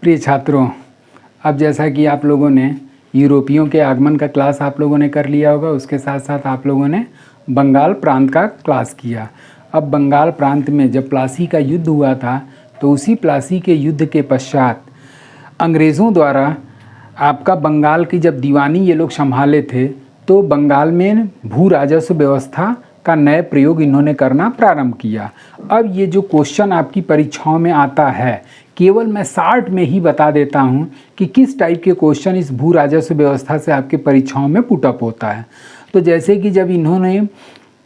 प्रिय छात्रों, अब जैसा कि आप लोगों ने यूरोपियों के आगमन का क्लास आप लोगों ने कर लिया होगा, उसके साथ साथ आप लोगों ने बंगाल प्रांत का क्लास किया। अब बंगाल प्रांत में जब प्लासी का युद्ध हुआ था तो उसी प्लासी के युद्ध के पश्चात अंग्रेज़ों द्वारा आपका बंगाल की जब दीवानी ये लोग संभाले थे तो बंगाल में भू राजस्व व्यवस्था का नए प्रयोग इन्होंने करना प्रारंभ किया। अब ये जो क्वेश्चन आपकी परीक्षाओं में आता है, केवल मैं शार्ट में ही बता देता हूँ कि किस टाइप के क्वेश्चन इस भू राजस्व व्यवस्था से आपके परीक्षाओं में पुटअप होता है। तो जैसे कि जब इन्होंने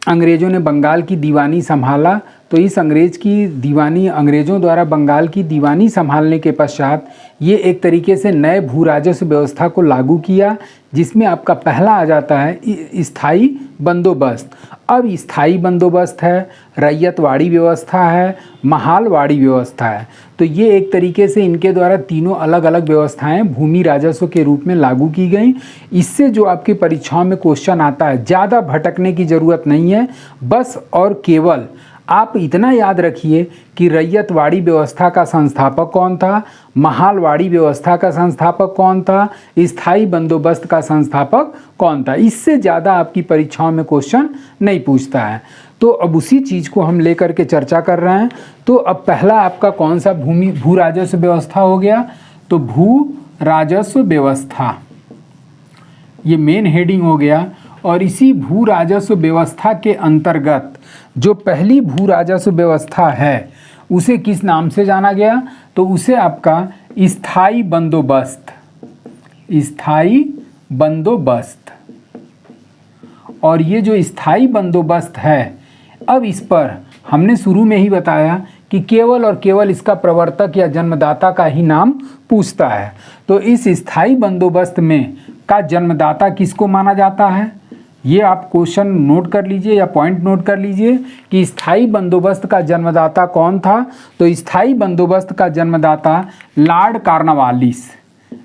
अंग्रेज़ों ने बंगाल की दीवानी संभाला तो इस अंग्रेज़ों द्वारा बंगाल की दीवानी संभालने के पश्चात ये एक तरीके से नए भू राजस्व व्यवस्था को लागू किया, जिसमें आपका पहला आ जाता है स्थायी बंदोबस्त। अब स्थायी बंदोबस्त है, रैयतवाड़ी व्यवस्था है, महालवाड़ी व्यवस्था है। तो ये एक तरीके से इनके द्वारा तीनों अलग अलग व्यवस्थाएं भूमि राजस्व के रूप में लागू की गई। इससे जो आपकी परीक्षाओं में क्वेश्चन आता है, ज़्यादा भटकने की ज़रूरत नहीं है, बस और केवल आप इतना याद रखिए कि रैयतवाड़ी व्यवस्था का संस्थापक कौन था, महालवाड़ी व्यवस्था का संस्थापक कौन था, स्थायी बंदोबस्त का संस्थापक कौन था। इससे ज़्यादा आपकी परीक्षाओं में क्वेश्चन नहीं पूछता है। तो अब उसी चीज़ को हम लेकर के चर्चा कर रहे हैं। तो अब पहला आपका कौन सा भू राजस्व व्यवस्था हो गया, तो भू राजस्व व्यवस्था, ये मेन हेडिंग हो गया। और इसी भू राजस्व व्यवस्था के अंतर्गत जो पहली भू राजस्व व्यवस्था है उसे किस नाम से जाना गया, तो उसे आपका स्थायी बंदोबस्त, स्थायी बंदोबस्त। और ये जो स्थायी बंदोबस्त है, अब इस पर हमने शुरू में ही बताया कि केवल और केवल इसका प्रवर्तक या जन्मदाता का ही नाम पूछता है। तो इस स्थायी बंदोबस्त में का जन्मदाता किसको माना जाता है, ये आप क्वेश्चन नोट कर लीजिए या पॉइंट नोट कर लीजिए कि स्थायी बंदोबस्त का जन्मदाता कौन था। तो स्थायी बंदोबस्त का जन्मदाता लॉर्ड कॉर्नवालिस।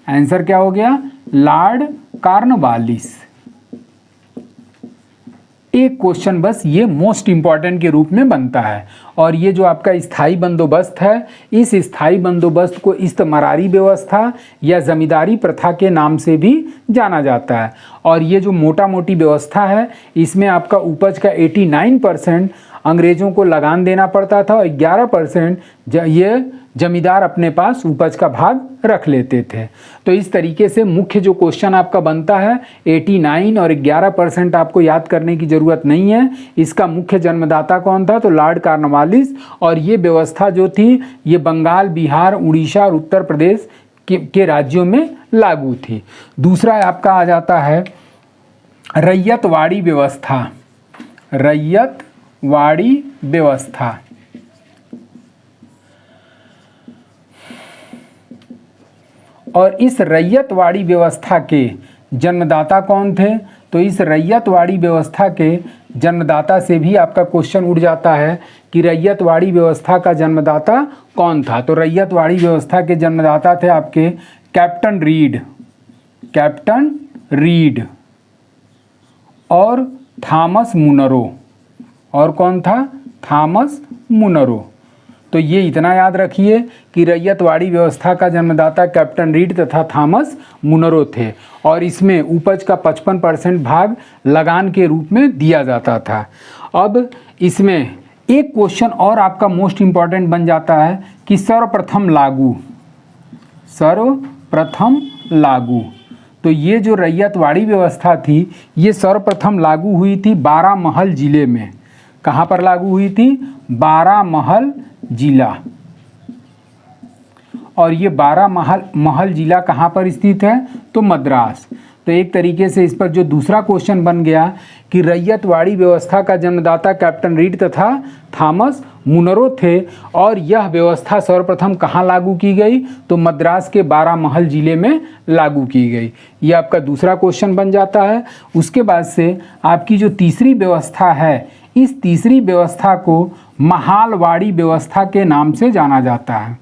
आंसर क्या हो गया, लॉर्ड कॉर्नवालिस। एक क्वेश्चन बस ये मोस्ट इंपॉर्टेंट के रूप में बनता है। और ये जो आपका स्थायी बंदोबस्त है, इस स्थायी बंदोबस्त को इस्तमरारी व्यवस्था या जमींदारी प्रथा के नाम से भी जाना जाता है। और ये जो मोटा मोटी व्यवस्था है, इसमें आपका उपज का 89% अंग्रेज़ों को लगान देना पड़ता था और 11% ये जमींदार अपने पास उपज का भाग रख लेते थे। तो इस तरीके से मुख्य जो क्वेश्चन आपका बनता है, 89 और 11% आपको याद करने की ज़रूरत नहीं है। इसका मुख्य जन्मदाता कौन था, तो लॉर्ड कॉर्नवालिस। और ये व्यवस्था जो थी ये बंगाल, बिहार, उड़ीसा और उत्तर प्रदेश के राज्यों में लागू थी। दूसरा आपका आ जाता है रैयतवाड़ी व्यवस्था, रैयतवाड़ी व्यवस्था। और इस रैयतवाड़ी व्यवस्था के जन्मदाता कौन थे, तो इस रैयतवाड़ी व्यवस्था के जन्मदाता से भी आपका क्वेश्चन उठ जाता है कि रैयतवाड़ी व्यवस्था का जन्मदाता कौन था। तो रैयतवाड़ी व्यवस्था के जन्मदाता थे आपके कैप्टन रीड, कैप्टन रीड और थॉमस मुनरो। और कौन था, थॉमस मुनरो। तो ये इतना याद रखिए कि रैयतवाड़ी व्यवस्था का जन्मदाता कैप्टन रीड तथा थॉमस मुनरो थे। और इसमें उपज का 55% भाग लगान के रूप में दिया जाता था। अब इसमें एक क्वेश्चन और आपका मोस्ट इम्पॉर्टेंट बन जाता है कि सर्वप्रथम लागू, सर्वप्रथम लागू। तो ये जो रैयतवाड़ी व्यवस्था थी ये सर्वप्रथम लागू हुई थी बारामहल जिले में। कहाँ पर लागू हुई थी, बारामहल जिला। और ये बारामहल जिला कहाँ पर स्थित है, तो मद्रास। तो एक तरीके से इस पर जो दूसरा क्वेश्चन बन गया कि रैयतवाड़ी व्यवस्था का जन्मदाता कैप्टन रीड तथा थॉमस मुनरो थे और यह व्यवस्था सर्वप्रथम कहाँ लागू की गई, तो मद्रास के बारामहल जिले में लागू की गई। यह आपका दूसरा क्वेश्चन बन जाता है। उसके बाद से आपकी जो तीसरी व्यवस्था है, इस तीसरी व्यवस्था को महालवाड़ी व्यवस्था के नाम से जाना जाता है,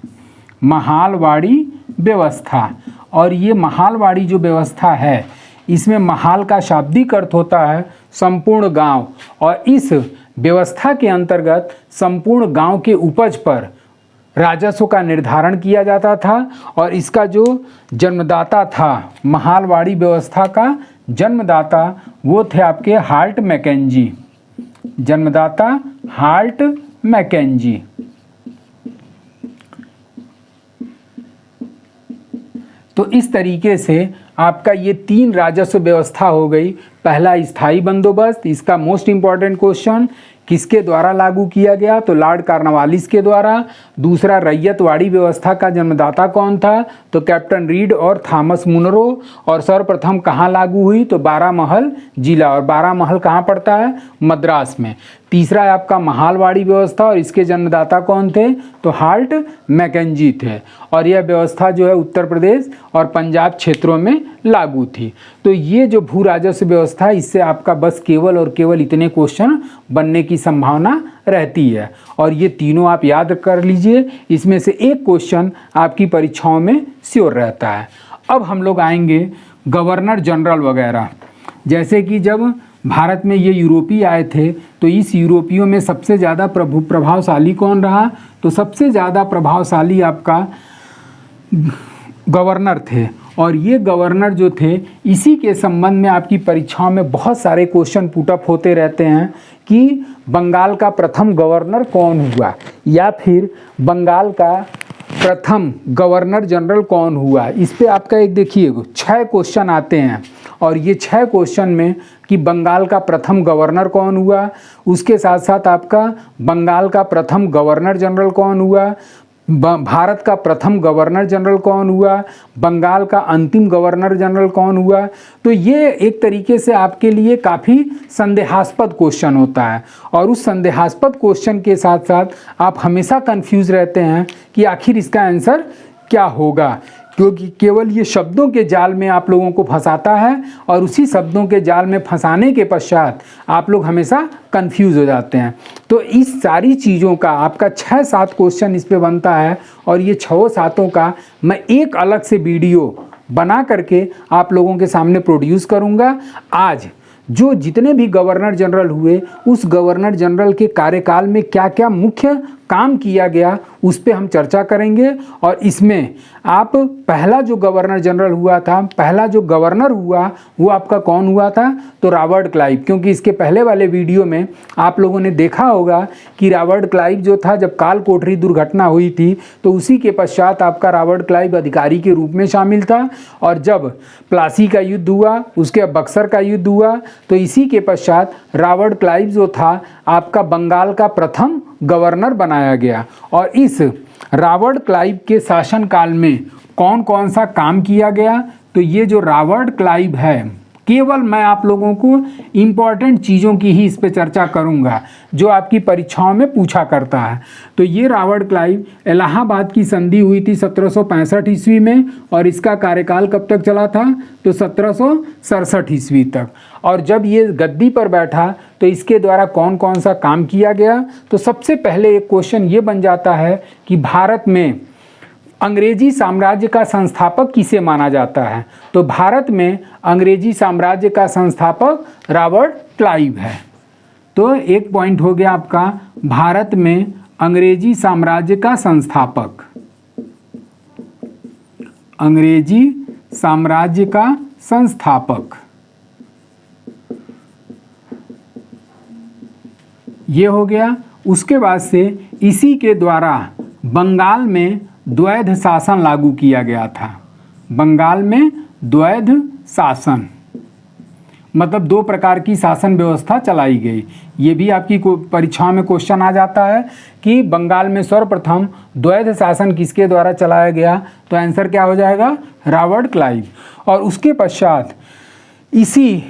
महालवाड़ी व्यवस्था। और ये महालवाड़ी जो व्यवस्था है, इसमें महाल का शाब्दिक अर्थ होता है संपूर्ण गांव। और इस व्यवस्था के अंतर्गत संपूर्ण गांव के उपज पर राजस्व का निर्धारण किया जाता था। और इसका जो जन्मदाता था, महालवाड़ी व्यवस्था का जन्मदाता, वो थे आपके हाल्ट मैकेंजी। जन्मदाता हाल्ट मैकेंजी। तो इस तरीके से आपका ये 3 राजस्व व्यवस्था हो गई। पहला स्थायी बंदोबस्त, इसका मोस्ट इंपॉर्टेंट क्वेश्चन, किसके द्वारा लागू किया गया, तो लॉर्ड कॉर्नवालिस के द्वारा। दूसरा, रैयतवाड़ी व्यवस्था का जन्मदाता कौन था, तो कैप्टन रीड और थॉमस मुनरो। और सर्वप्रथम कहाँ लागू हुई, तो बारामहल जिला, और बारामहल कहाँ पड़ता है, मद्रास में। तीसरा है आपका महालवाड़ी व्यवस्था, और इसके जन्मदाता कौन थे, तो हाल्ट मैकेंजी थे। और यह व्यवस्था जो है उत्तर प्रदेश और पंजाब क्षेत्रों में लागू थी। तो ये जो भू राजस्व व्यवस्था है, इससे आपका बस केवल और केवल इतने क्वेश्चन बनने की संभावना रहती है। और ये तीनों आप याद कर लीजिए, इसमें से एक क्वेश्चन आपकी परीक्षाओं में श्योर रहता है। अब हम लोग आएंगे गवर्नर जनरल वगैरह। जैसे कि जब भारत में ये यूरोपीय आए थे, तो इस यूरोपियों में सबसे ज़्यादा प्रभावशाली कौन रहा, तो सबसे ज़्यादा प्रभावशाली आपका गवर्नर थे। और ये गवर्नर जो थे, इसी के संबंध में आपकी परीक्षाओं में बहुत सारे क्वेश्चन पुटअप होते रहते हैं कि बंगाल का प्रथम गवर्नर कौन हुआ, या फिर बंगाल का प्रथम गवर्नर जनरल कौन हुआ। इस पे आपका एक देखिए 6 क्वेश्चन आते हैं। और ये 6 क्वेश्चन में कि बंगाल का प्रथम गवर्नर कौन हुआ, उसके साथ साथ आपका बंगाल का प्रथम गवर्नर जनरल कौन हुआ, भारत का प्रथम गवर्नर जनरल कौन हुआ, बंगाल का अंतिम गवर्नर जनरल कौन हुआ। तो ये एक तरीके से आपके लिए काफ़ी संदेहास्पद क्वेश्चन होता है। और उस संदेहास्पद क्वेश्चन के साथ साथ आप हमेशा कंफ्यूज रहते हैं कि आखिर इसका आंसर क्या होगा, क्योंकि केवल ये शब्दों के जाल में आप लोगों को फंसाता है। और उसी शब्दों के जाल में फंसाने के पश्चात आप लोग हमेशा कंफ्यूज हो जाते हैं। तो इस सारी चीज़ों का आपका 6-7 क्वेश्चन इस पे बनता है। और ये 6-7 का मैं एक अलग से वीडियो बना करके आप लोगों के सामने प्रोड्यूस करूँगा। आज जो जितने भी गवर्नर जनरल हुए, उस गवर्नर जनरल के कार्यकाल में क्या क्या मुख्य काम किया गया, उस पे हम चर्चा करेंगे। और इसमें आप पहला जो गवर्नर जनरल हुआ था, पहला जो गवर्नर हुआ, वो आपका कौन हुआ था, तो रॉबर्ट क्लाइव। क्योंकि इसके पहले वाले वीडियो में आप लोगों ने देखा होगा कि रॉबर्ट क्लाइव जो था, जब काल कोठरी दुर्घटना हुई थी, तो उसी के पश्चात आपका रॉबर्ट क्लाइव अधिकारी के रूप में शामिल था। और जब प्लासी का युद्ध हुआ, उसके बक्सर का युद्ध हुआ, तो इसी के पश्चात रॉबर्ट क्लाइव जो था आपका बंगाल का प्रथम गवर्नर बनाया गया। और इस रॉबर्ट क्लाइव के शासनकाल में कौन कौन सा काम किया गया, तो ये जो रॉबर्ट क्लाइव है, केवल मैं आप लोगों को इम्पॉर्टेंट चीज़ों की ही इस पे चर्चा करूंगा जो आपकी परीक्षाओं में पूछा करता है। तो ये रॉबर्ट क्लाइव, इलाहाबाद की संधि हुई थी 1765 ईस्वी में। और इसका कार्यकाल कब तक चला था, तो 1767 ईस्वी तक। और जब ये गद्दी पर बैठा, तो इसके द्वारा कौन कौन सा काम किया गया, तो सबसे पहले एक क्वेश्चन ये बन जाता है कि भारत में अंग्रेजी साम्राज्य का संस्थापक किसे माना जाता है, तो भारत में अंग्रेजी साम्राज्य का संस्थापक रॉबर्ट क्लाइव है। तो एक पॉइंट हो गया आपका, भारत में अंग्रेजी साम्राज्य का संस्थापक, अंग्रेजी साम्राज्य का संस्थापक, ये हो गया। उसके बाद से इसी के द्वारा बंगाल में द्वैध शासन लागू किया गया था। बंगाल में द्वैध शासन मतलब 2 प्रकार की शासन व्यवस्था चलाई गई। ये भी आपकी परीक्षाओं में क्वेश्चन आ जाता है कि बंगाल में सर्वप्रथम द्वैध शासन किसके द्वारा चलाया गया, तो आंसर क्या हो जाएगा, रॉबर्ट क्लाइव। और उसके पश्चात इसी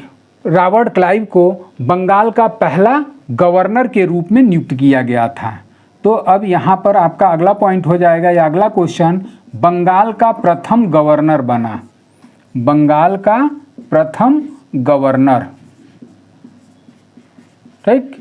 रॉबर्ट क्लाइव को बंगाल का पहला गवर्नर के रूप में नियुक्त किया गया था। तो अब यहाँ पर आपका अगला पॉइंट हो जाएगा, या अगला क्वेश्चन, बंगाल का प्रथम गवर्नर बना, बंगाल का प्रथम गवर्नर। ठीक,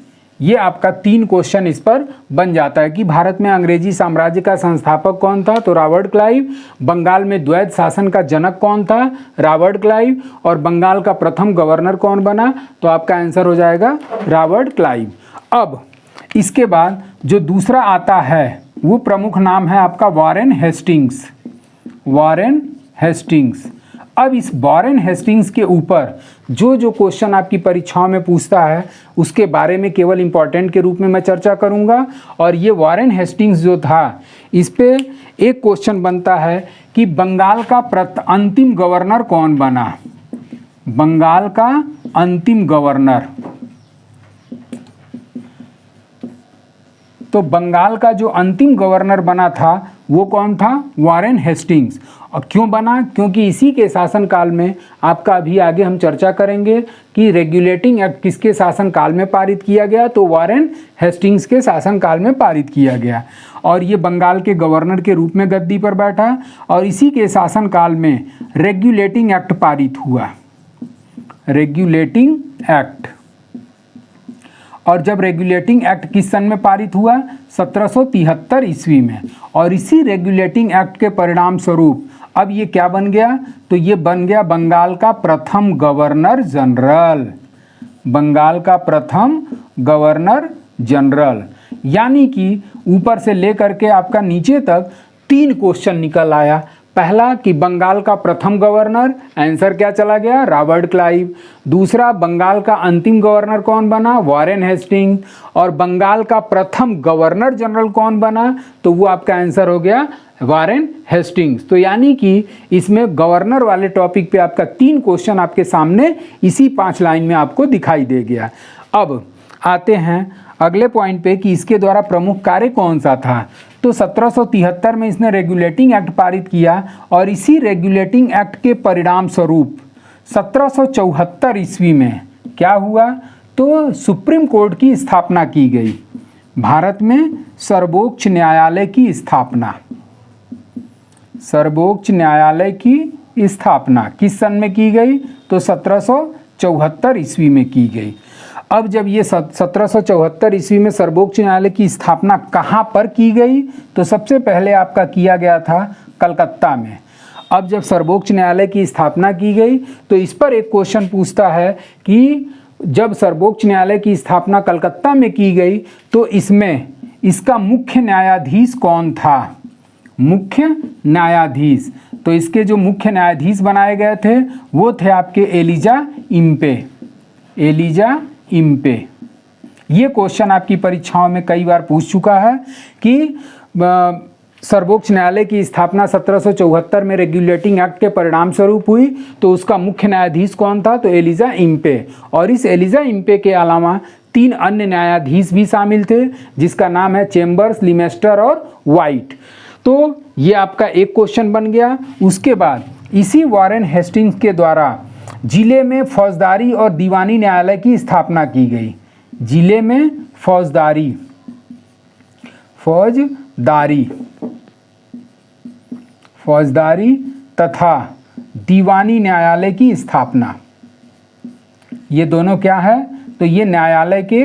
ये आपका 3 क्वेश्चन इस पर बन जाता है कि भारत में अंग्रेजी साम्राज्य का संस्थापक कौन था, तो रॉबर्ट क्लाइव। बंगाल में द्वैध शासन का जनक कौन था, रॉबर्ट क्लाइव। और बंगाल का प्रथम गवर्नर कौन बना, तो आपका आंसर हो जाएगा रॉबर्ट क्लाइव। अब इसके बाद जो दूसरा आता है वो प्रमुख नाम है आपका वॉरेन हेस्टिंग्स। Warren Hastings. अब इस वॉरेन हेस्टिंग्स के ऊपर जो जो क्वेश्चन आपकी परीक्षाओं में पूछता है उसके बारे में केवल इम्पॉर्टेंट के रूप में मैं चर्चा करूंगा। और ये वॉरेन हेस्टिंग्स जो था, इस पे एक क्वेश्चन बनता है कि बंगाल का अंतिम गवर्नर कौन बना। बंगाल का अंतिम गवर्नर, तो बंगाल का जो अंतिम गवर्नर बना था वो कौन था? Warren Hastings. और क्यों बना? क्योंकि इसी के शासनकाल में आपका अभी आगे हम चर्चा करेंगे कि रेगुलेटिंग एक्ट किसके शासनकाल में पारित किया गया, तो वॉरेन हेस्टिंग्स के शासनकाल में पारित किया गया। और ये बंगाल के गवर्नर के रूप में गद्दी पर बैठा और इसी के शासनकाल में रेगुलेटिंग एक्ट पारित हुआ। Regulating act. और जब रेगुलेटिंग एक्ट किस सन में पारित हुआ? 1773 ईस्वी में। और इसी रेगुलेटिंग एक्ट के परिणाम स्वरूप अब ये क्या बन गया? तो ये बन गया बंगाल का प्रथम गवर्नर जनरल। बंगाल का प्रथम गवर्नर जनरल। यानी कि ऊपर से लेकर के आपका नीचे तक 3 क्वेश्चन निकल आया। पहला कि बंगाल का प्रथम गवर्नर, आंसर क्या चला गया? Robert Clive. दूसरा, बंगाल का अंतिम गवर्नर कौन बना? Warren Hastings. और बंगाल का प्रथम गवर्नर जनरल कौन बना? तो वो आपका आंसर हो गया वॉरेन हेस्टिंग्स। तो यानी कि इसमें गवर्नर वाले टॉपिक पे आपका 3 क्वेश्चन आपके सामने इसी 5 लाइन में आपको दिखाई दे गया। अब आते हैं अगले पॉइंट पे कि इसके द्वारा प्रमुख कार्य कौन सा था। तो 1773 में इसने रेगुलेटिंग एक्ट पारित किया और इसी रेगुलेटिंग एक्ट के परिणाम स्वरूप 1774 ईस्वी में क्या हुआ? तो सुप्रीम कोर्ट की स्थापना की गई। भारत में सर्वोच्च न्यायालय की स्थापना। सर्वोच्च न्यायालय की स्थापना किस सन में की गई? तो 1774 ईस्वी में की गई। अब जब ये 1774 ईस्वी में सर्वोच्च न्यायालय की स्थापना कहाँ पर की गई? तो सबसे पहले आपका किया गया था कलकत्ता में। अब जब सर्वोच्च न्यायालय की स्थापना की गई तो इस पर एक क्वेश्चन पूछता है कि जब सर्वोच्च न्यायालय की स्थापना कलकत्ता में की गई तो इसमें इसका मुख्य न्यायाधीश कौन था? मुख्य न्यायाधीश। तो इसके जो मुख्य न्यायाधीश बनाए गए थे वो थे आपके एलिजा इम्पे। Elijah Impey. ये क्वेश्चन आपकी परीक्षाओं में कई बार पूछ चुका है कि सर्वोच्च न्यायालय की स्थापना 1774 में रेगुलेटिंग एक्ट के परिणाम स्वरूप हुई तो उसका मुख्य न्यायाधीश कौन था? तो एलिजा इम्पे। और इस एलिजा इम्पे के अलावा 3 अन्य न्यायाधीश भी शामिल थे जिसका नाम है चेम्बर्स, लिमेस्टर और वाइट। तो ये आपका एक क्वेश्चन बन गया। उसके बाद इसी वॉरेन हेस्टिंग्स के द्वारा जिले में फौजदारी और दीवानी न्यायालय की स्थापना की गई। जिले में फौजदारी तथा दीवानी न्यायालय की स्थापना। ये दोनों क्या है? तो ये न्यायालय के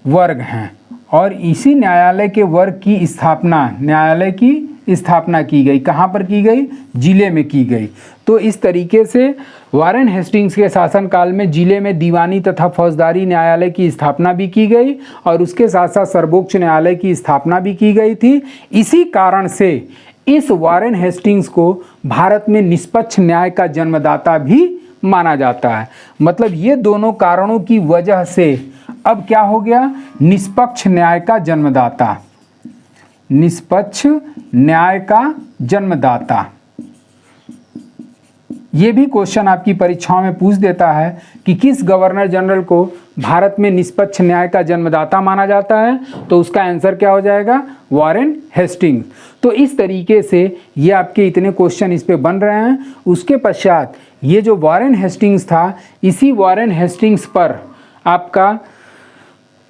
वर्ग हैं और इसी न्यायालय के वर्ग की स्थापना की गई। कहाँ पर की गई? जिले में की गई। तो इस तरीके से वॉरेन हेस्टिंग्स के शासनकाल में जिले में दीवानी तथा फौजदारी न्यायालय की स्थापना भी की गई और उसके साथ साथ सर्वोच्च न्यायालय की स्थापना भी की गई थी। इसी कारण से इस वॉरेन हेस्टिंग्स को भारत में निष्पक्ष न्याय का जन्मदाता भी माना जाता है। मतलब ये दोनों कारणों की वजह से अब क्या हो गया? निष्पक्ष न्याय का जन्मदाता। निष्पक्ष न्याय का जन्मदाता। ये भी क्वेश्चन आपकी परीक्षाओं में पूछ देता है कि किस गवर्नर जनरल को भारत में निष्पक्ष न्याय का जन्मदाता माना जाता है? तो उसका आंसर क्या हो जाएगा? Warren Hastings. तो इस तरीके से ये आपके इतने क्वेश्चन इस पे बन रहे हैं। उसके पश्चात ये जो वॉरेन हेस्टिंग्स था, इसी वॉरेन हेस्टिंग्स पर आपका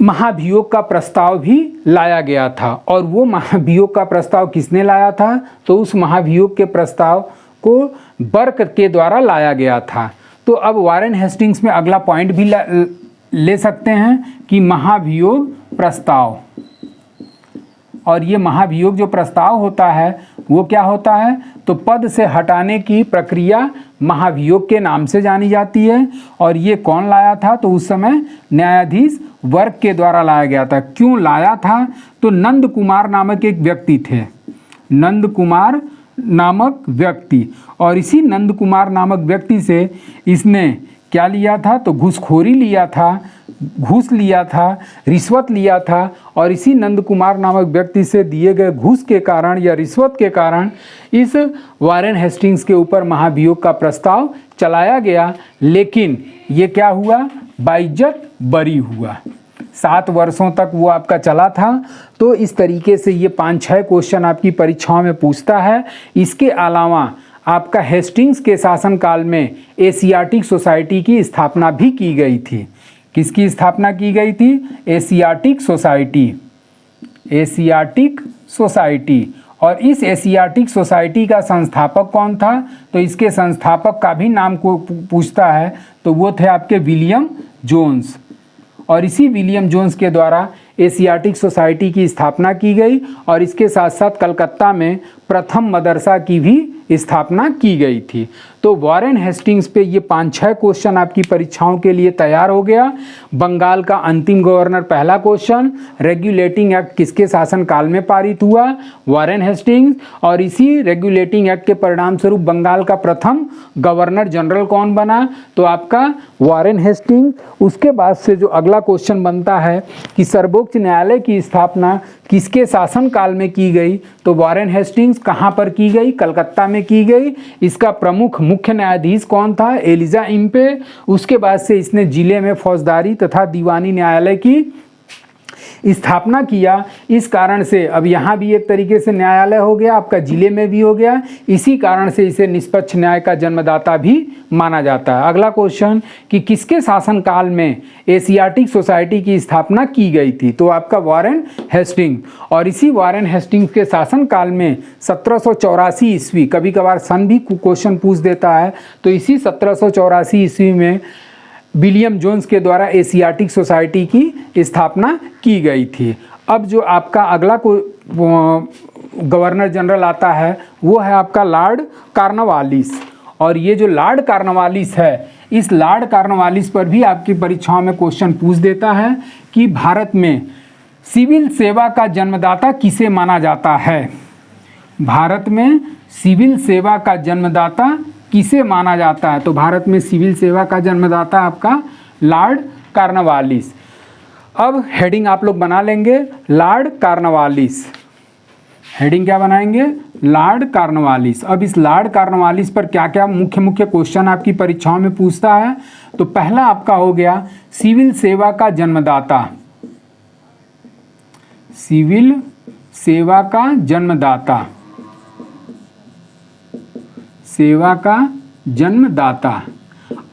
महाभियोग का प्रस्ताव भी लाया गया था। और वो महाभियोग का प्रस्ताव किसने लाया था? तो उस महाभियोग के प्रस्ताव को बर्क के द्वारा लाया गया था। तो अब वॉरेन हेस्टिंग्स में अगला पॉइंट भी ले सकते हैं कि महाभियोग प्रस्ताव। और ये महाभियोग जो प्रस्ताव होता है वो क्या होता है, तो पद से हटाने की प्रक्रिया महाभियोग के नाम से जानी जाती है। और ये कौन लाया था, तो उस समय न्यायाधीश वर्ग के द्वारा लाया गया था। क्यों लाया था, तो नंद कुमार नामक एक व्यक्ति थे, नंद कुमार नामक व्यक्ति, और इसी नंद कुमार नामक व्यक्ति से इसने क्या लिया था, तो घूसखोरी लिया था, घूस लिया था, रिश्वत लिया था। और इसी नंद कुमार नामक व्यक्ति से दिए गए घूस के कारण या रिश्वत के कारण इस वारेन हेस्टिंग्स के ऊपर महाभियोग का प्रस्ताव चलाया गया। लेकिन ये क्या हुआ, बाइज्जत बरी हुआ। 7 वर्षों तक वो आपका चला था। तो इस तरीके से ये 5-6 क्वेश्चन आपकी परीक्षाओं में पूछता है। इसके अलावा आपका हेस्टिंग्स के शासनकाल में एशियाटिक सोसाइटी की स्थापना भी की गई थी। किसकी स्थापना की गई थी, एशियाटिक सोसाइटी, एशियाटिक सोसाइटी। और इस एशियाटिक सोसाइटी का संस्थापक कौन था, तो इसके संस्थापक का भी नाम को पूछता है, तो वो थे आपके विलियम जोन्स। और इसी विलियम जोन्स के द्वारा एशियाटिक सोसाइटी की स्थापना की गई। और इसके साथ साथ कलकत्ता में प्रथम मदरसा की भी स्थापना की गई थी। तो वारेन हेस्टिंग्स पे ये 5-6 क्वेश्चन आपकी परीक्षाओं के लिए तैयार हो गया। बंगाल का अंतिम गवर्नर पहला क्वेश्चन, रेगुलेटिंग एक्ट किसके शासनकाल में पारित हुआ, वारेन हेस्टिंग्स। और इसी रेगुलेटिंग एक्ट के परिणाम स्वरूप बंगाल का प्रथम गवर्नर जनरल कौन बना, तो आपका वारेन हेस्टिंग्स। उसके बाद से जो अगला क्वेश्चन बनता है कि सर्वोच्च न्यायालय की स्थापना किसके शासनकाल में की गई, तो वारेन हेस्टिंग्स। कहाँ पर की गई, कलकत्ता में की गई। इसका प्रमुख मुख्य न्यायाधीश कौन था, एलिजा इम्पे। उसके बाद से इसने जिले में फौजदारी तथा दीवानी न्यायालय की स्थापना किया। इस कारण से अब यहाँ भी एक तरीके से न्यायालय हो गया, आपका जिले में भी हो गया। इसी कारण से इसे निष्पक्ष न्याय का जन्मदाता भी माना जाता है। अगला क्वेश्चन कि किसके शासनकाल में एशियाटिक सोसाइटी की स्थापना की गई थी, तो आपका वारेन हेस्टिंग्स। और इसी वारेन हेस्टिंग्स के शासनकाल में 1784 ईस्वी, कभी कभार सन भी क्वेश्चन पूछ देता है, तो इसी 1784 ईस्वी में विलियम जोन्स के द्वारा एशियाटिक सोसाइटी की स्थापना की गई थी। अब जो आपका अगला को गवर्नर जनरल आता है वो है आपका लॉर्ड कॉर्नवालिस। और ये जो लॉर्ड कॉर्नवालिस है, इस लॉर्ड कॉर्नवालिस पर भी आपकी परीक्षाओं में क्वेश्चन पूछ देता है कि भारत में सिविल सेवा का जन्मदाता किसे माना जाता है, भारत में सिविल सेवा का जन्मदाता किसे माना जाता है। तो भारत में सिविल सेवा का जन्मदाता आपका लॉर्ड कॉर्नवालिस। अब हेडिंग आप लोग बना लेंगे लॉर्ड कॉर्नवालिस, हेडिंग क्या बनाएंगे, लॉर्ड कॉर्नवालिस। अब इस लॉर्ड कॉर्नवालिस पर क्या क्या मुख्य मुख्य क्वेश्चन आपकी परीक्षाओं में पूछता है, तो पहला आपका हो गया सिविल सेवा का जन्मदाता, सिविल सेवा का जन्मदाता, सेवा का जन्मदाता।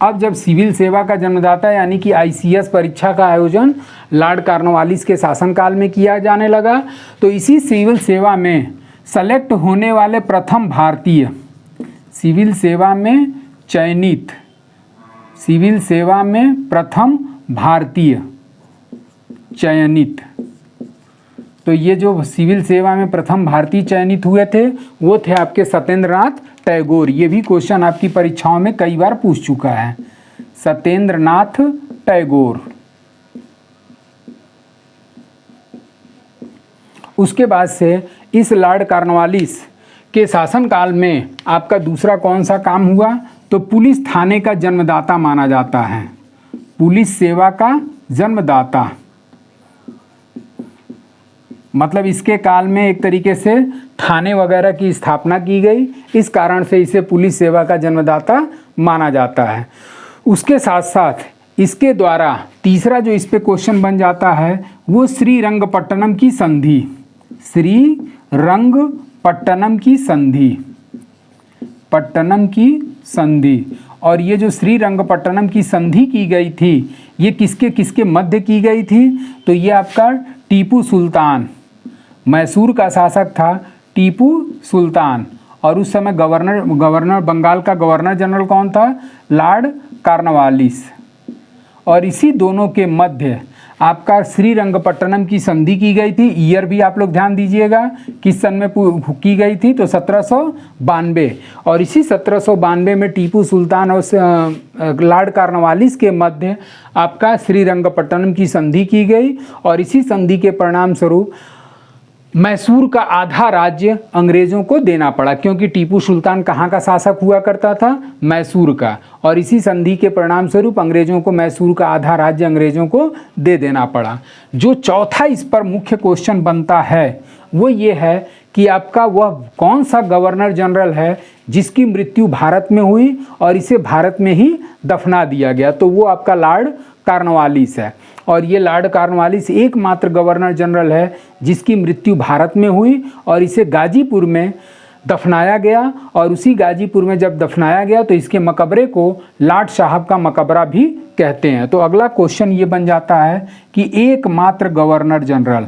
अब जब सिविल सेवा का जन्मदाता यानी कि आईसीएस परीक्षा का आयोजन लॉर्ड कॉर्नवालिस के शासनकाल में किया जाने लगा, तो इसी सिविल सेवा में सेलेक्ट होने वाले प्रथम भारतीय, सिविल सेवा में चयनित, सिविल सेवा में प्रथम भारतीय चयनित, तो ये जो सिविल सेवा में प्रथम भारतीय चयनित हुए थे वो थे आपके सत्येंद्रनाथ टैगोर। ये भी क्वेश्चन आपकी परीक्षाओं में कई बार पूछ चुका है, सत्येंद्रनाथ टैगोर। उसके बाद से इस लॉर्ड कॉर्नवालिस के शासनकाल में आपका दूसरा कौन सा काम हुआ, तो पुलिस थाने का जन्मदाता माना जाता है, पुलिस सेवा का जन्मदाता। मतलब इसके काल में एक तरीके से थाने वगैरह की स्थापना की गई, इस कारण से इसे पुलिस सेवा का जन्मदाता माना जाता है। उसके साथ साथ इसके द्वारा तीसरा जो इस पे क्वेश्चन बन जाता है वो श्रीरंगपट्टनम की संधि, श्रीरंगपट्टनम की संधि, पट्टनम की संधि। और ये जो श्रीरंगपट्टनम की संधि की गई थी ये किसके किसके मध्य की गई थी, तो ये आपका टीपू सुल्तान, मैसूर का शासक था टीपू सुल्तान, और उस समय गवर्नर बंगाल का गवर्नर जनरल कौन था, लॉर्ड कॉर्नवालिस। और इसी दोनों के मध्य आपका श्रीरंगपट्टनम की संधि की गई थी, ईयर भी आप लोग ध्यान दीजिएगा किस सन में की गई थी, तो 1792। और इसी 1792 में टीपू सुल्तान और लॉर्ड कॉर्नवालिस के मध्य आपका श्रीरंगपट्टनम की संधि की गई, और इसी संधि के परिणाम स्वरूप मैसूर का आधा राज्य अंग्रेज़ों को देना पड़ा, क्योंकि टीपू सुल्तान कहाँ का शासक हुआ करता था, मैसूर का, और इसी संधि के परिणाम स्वरूप अंग्रेज़ों को मैसूर का आधा राज्य अंग्रेज़ों को दे देना पड़ा। जो चौथा इस पर मुख्य क्वेश्चन बनता है वो ये है कि आपका वह कौन सा गवर्नर जनरल है जिसकी मृत्यु भारत में हुई और इसे भारत में ही दफना दिया गया, तो वो आपका लॉर्ड कॉर्नवालिस है। और ये लॉर्ड कॉर्नवालिस एकमात्र गवर्नर जनरल है जिसकी मृत्यु भारत में हुई और इसे गाजीपुर में दफनाया गया, और उसी गाजीपुर में जब दफनाया गया तो इसके मकबरे को लॉर्ड साहब का मकबरा भी कहते हैं। तो अगला क्वेश्चन ये बन जाता है कि एकमात्र गवर्नर जनरल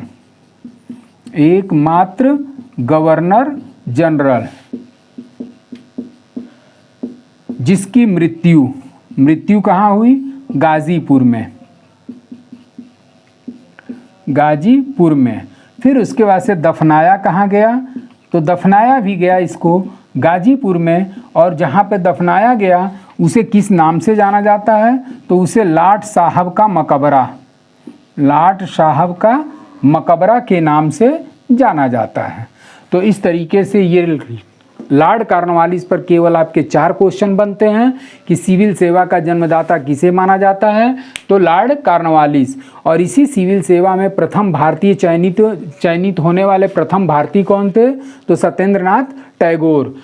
जिसकी मृत्यु कहाँ हुई, गाजीपुर में। फिर उसके बाद से दफनाया कहाँ गया, तो दफनाया भी गया इसको गाजीपुर में, और जहाँ पे दफनाया गया उसे किस नाम से जाना जाता है, तो उसे लॉर्ड साहब का मकबरा के नाम से जाना जाता है। तो इस तरीके से ये लॉर्ड कॉर्नवालिस पर केवल आपके 4 क्वेश्चन बनते हैं कि सिविल सेवा का जन्मदाता किसे माना जाता है, तो लॉर्ड कॉर्नवालिस। और इसी सिविल सेवा में प्रथम भारतीय चयनित होने वाले प्रथम भारतीय कौन थे, तो सत्येंद्रनाथ टैगोर।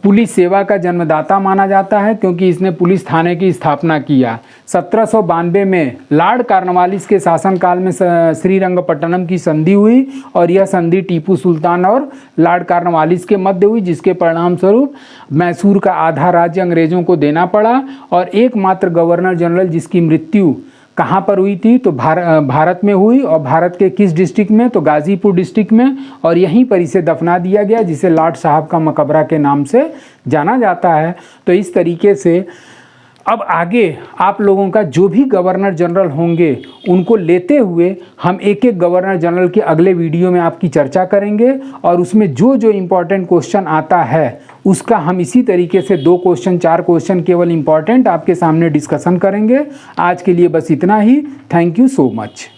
पुलिस सेवा का जन्मदाता माना जाता है क्योंकि इसने पुलिस थाने की स्थापना किया। 1792 में लॉर्ड कॉर्नवालिस के शासनकाल में श्रीरंगपट्टनम की संधि हुई, और यह संधि टीपू सुल्तान और लॉर्ड कॉर्नवालिस के मध्य हुई, जिसके परिणाम स्वरूप मैसूर का आधा राज्य अंग्रेज़ों को देना पड़ा। और एकमात्र गवर्नर जनरल जिसकी मृत्यु कहाँ पर हुई थी, तो भारत में हुई, और भारत के किस डिस्ट्रिक्ट में, तो गाजीपुर डिस्ट्रिक्ट में, और यहीं पर इसे दफना दिया गया जिसे लॉर्ड साहब का मकबरा के नाम से जाना जाता है। तो इस तरीके से अब आगे आप लोगों का जो भी गवर्नर जनरल होंगे उनको लेते हुए हम एक एक गवर्नर जनरल के अगले वीडियो में आपकी चर्चा करेंगे, और उसमें जो जो इम्पोर्टेंट क्वेश्चन आता है उसका हम इसी तरीके से 2 क्वेश्चन 4 क्वेश्चन केवल इम्पॉर्टेंट आपके सामने डिस्कशन करेंगे। आज के लिए बस इतना ही। Thank you so much.